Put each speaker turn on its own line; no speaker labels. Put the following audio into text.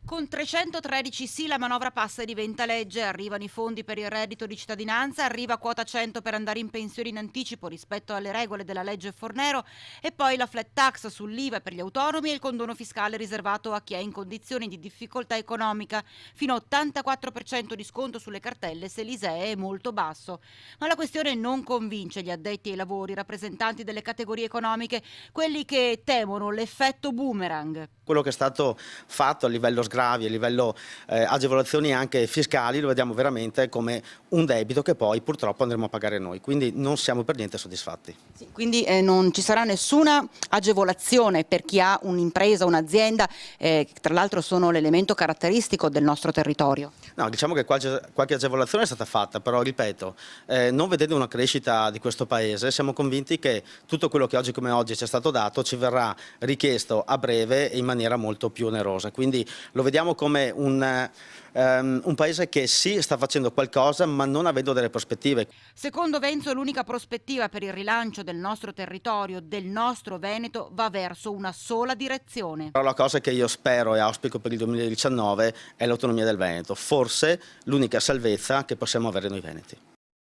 Con 313 sì la manovra passa e diventa legge, arrivano i fondi per il reddito di cittadinanza, arriva quota 100 per andare in pensione in anticipo rispetto alle regole della legge Fornero e poi la flat tax sull'IVA per gli autonomi e il condono fiscale riservato a chi è in condizioni di difficoltà economica, fino a 84% di sconto sulle cartelle se l'ISEE è molto basso. Ma la questione non convince gli addetti ai lavori, i rappresentanti delle categorie economiche, quelli che temono l'effetto boomerang.
Quello che è stato fatto a livello sgravi, a livello agevolazioni anche fiscali, lo vediamo veramente come un debito che poi purtroppo andremo a pagare noi, quindi non siamo per niente soddisfatti.
Sì, quindi non ci sarà nessuna agevolazione per chi ha un'impresa, un'azienda, che tra l'altro sono l'elemento caratteristico del nostro territorio.
No, diciamo che qualche agevolazione è stata fatta, però ripeto, non vedendo una crescita di questo paese, siamo convinti che tutto quello che oggi come oggi ci è stato dato ci verrà richiesto a breve e in maniera molto più onerosa. Quindi lo vediamo come un paese che sì sta facendo qualcosa ma non avendo delle prospettive.
Secondo Venzo l'unica prospettiva per il rilancio del nostro territorio, del nostro Veneto, va verso una sola direzione.
Però la cosa che io spero e auspico per il 2019 è l'autonomia del Veneto, forse l'unica salvezza che possiamo avere noi veneti.